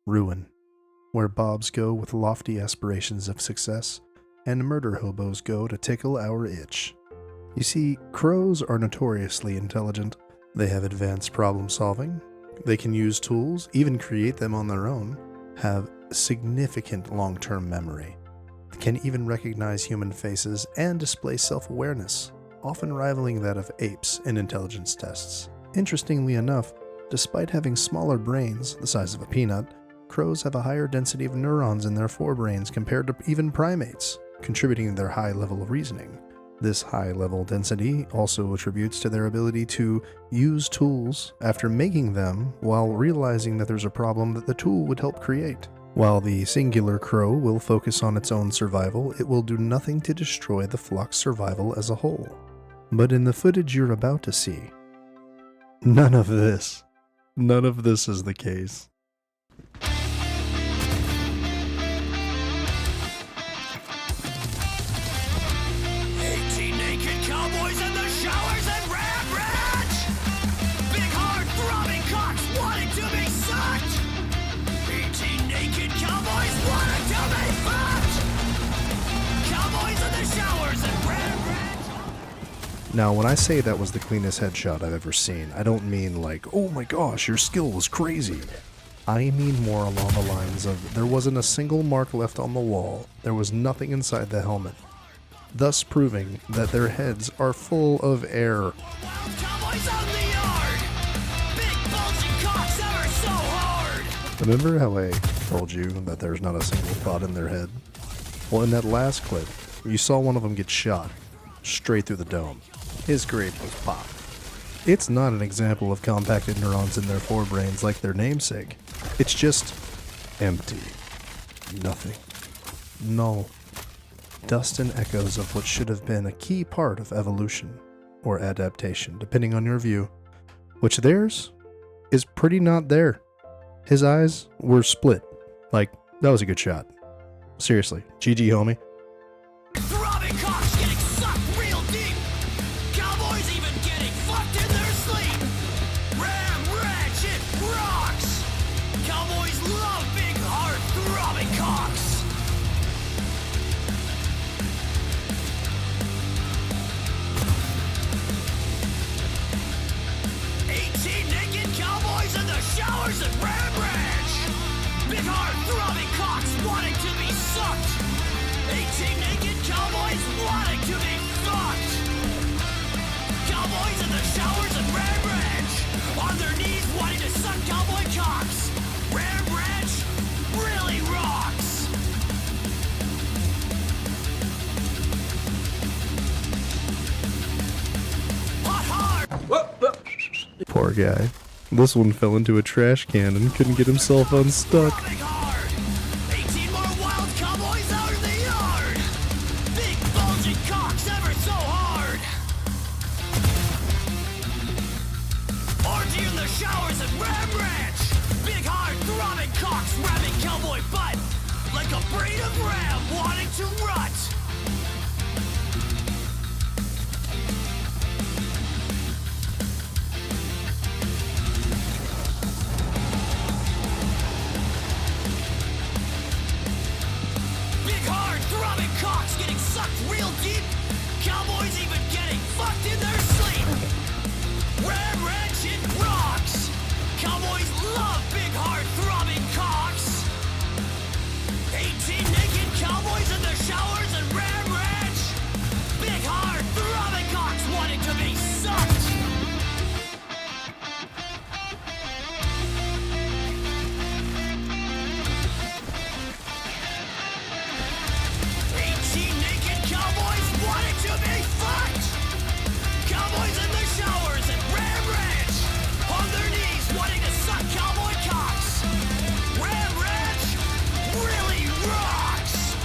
ruin, where bobs go with lofty aspirations of success, and murder hobos go to tickle our itch. You see, crows are notoriously intelligent. They have advanced problem solving, they can use tools, even create them on their own, have significant long-term memory, can even recognize human faces and display self-awareness, often rivaling that of apes in intelligence tests. Interestingly enough, despite having smaller brains, the size of a peanut, crows have a higher density of neurons in their forebrains compared to even primates, contributing to their high level of reasoning. This high level density also attributes to their ability to use tools after making them while realizing that there's a problem that the tool would help create. While the singular crow will focus on its own survival, it will do nothing to destroy the flock's survival as a whole. But in the footage you're about to see, none of this is the case. 18 naked cowboys in the showers at Ram Ranch. Big hard throbbing cocks wanting to be sucked. 18 naked cowboys wanting to be fucked. Cowboys in the showers at Ram Ranch. Now, when I say that was the cleanest headshot I've ever seen, I don't mean like, oh my gosh, your skill was crazy. I mean more along the lines of, there wasn't a single mark left on the wall, there was nothing inside the helmet, thus proving that their heads are full of air. Wild cowboys on the yard. Big bulging cocks ever so hard. Remember how I told you that there's not a single thought in their head? Well, in that last clip, you saw one of them get shot straight through the dome. His grade was pop. It's not an example of compacted neurons in their forebrains like their namesake. It's just empty. Nothing. Null. Dust and echoes of what should have been a key part of evolution, or adaptation, depending on your view, which theirs is pretty not there. His eyes were split. Like, that was a good shot. Seriously, GG homie. Throbbing cocks getting sucked real deep. Cowboys even getting fucked in their sleep. Ram Ranch, it rocks. Cowboys love big, hard, throbbing cocks. Naked cowboys in the showers at Ram Ranch. Big hard throbbing cocks wanting to be sucked. 18 naked cowboys wanting to be fucked. Cowboys in the showers at Ram Ranch. On their knees wanting to suck cowboy cocks. Ram Ranch really rocks. Hot hard. Poor guy. This one fell into a trash can and couldn't get himself unstuck. Throbbing hard. 18 more wild cowboys out in the yard. Big bulging cocks ever so hard. Orgy in the showers at Ram Ranch. Big hard throbbing cocks ramming cowboy butt. Like a breed of ram wanting to rut. Big hard throbbing cocks getting sucked real deep. Cowboys even getting fucked in their sleep. Ram Ranch, it rocks. Cowboys love big hard throbbing cocks. 18 naked cowboys in the showers at Ram Ranch. Big hard throbbing cocks wanting to be sucked. Naked cowboys wanting to be fucked. Cowboys in the showers at Ram Ranch. On their knees wanting to suck cowboy cocks. Ram Ranch really rocks.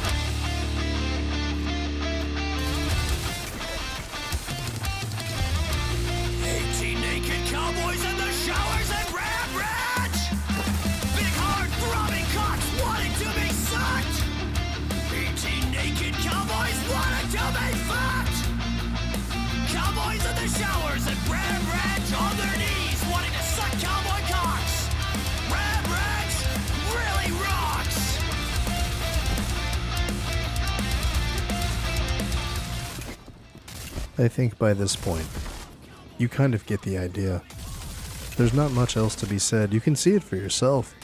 18 naked cowboys in the showers at Ram Ranch. Big hard throbbing cocks wanting to be sucked. 18 naked cowboys wanting to be fucked. Cowboys in the showers at Ram Ranch on their knees wanting to suck cowboy cocks. Ram Ranch really I think by this point, you kind of get the idea. There's not much else to be said. You can see it for yourself.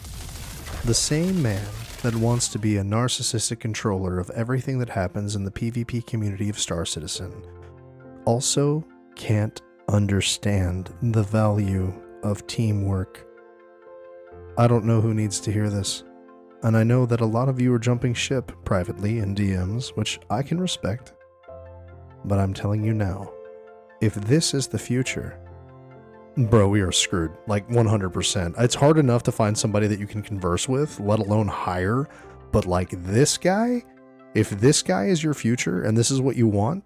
The same man that wants to be a narcissistic controller of everything that happens in the PvP community of Star Citizen also can't understand the value of teamwork. I don't know who needs to hear this, and I know that a lot of you are jumping ship privately in DMs, which I can respect, but I'm telling you now, if this is the future, bro, we are screwed, like 100%. It's hard enough to find somebody that you can converse with, let alone hire, but like this guy, if this guy is your future and this is what you want,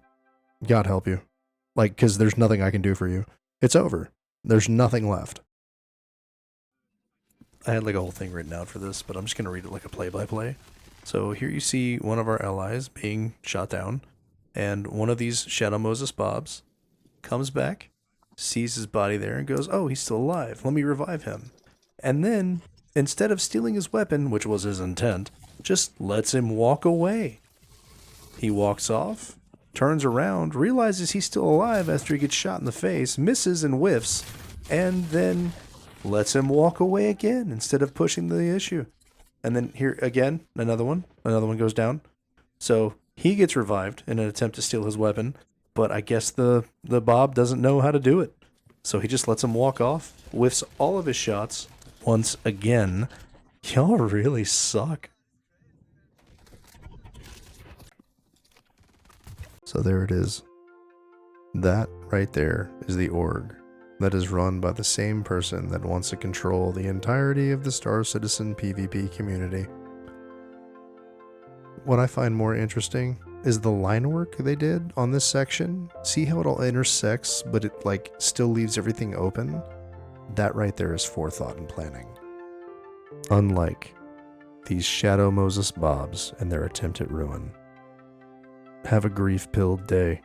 God help you. Like, because there's nothing I can do for you. It's over. There's nothing left. I had like a whole thing written out for this, but I'm just going to read it like a play-by-play. So here you see one of our allies being shot down, and one of these Shadow Moses Bobs comes back, sees his body there, and goes, oh, he's still alive. Let me revive him. And then, instead of stealing his weapon, which was his intent, just lets him walk away. He walks off, turns around, realizes he's still alive after he gets shot in the face, misses and whiffs, and then lets him walk away again instead of pushing the issue. And then here again, another one goes down. So he gets revived in an attempt to steal his weapon, but I guess the Bob doesn't know how to do it. So he just lets him walk off, whiffs all of his shots once again. Y'all really suck. So there it is. That right there is the org that is run by the same person that wants to control the entirety of the Star Citizen PvP community. What I find more interesting is the line work they did on this section. See how it all intersects, but it like still leaves everything open? That right there is forethought and planning. Unlike these Shadow Moses Bobs and their attempt at ruin. Have a grief-pilled day.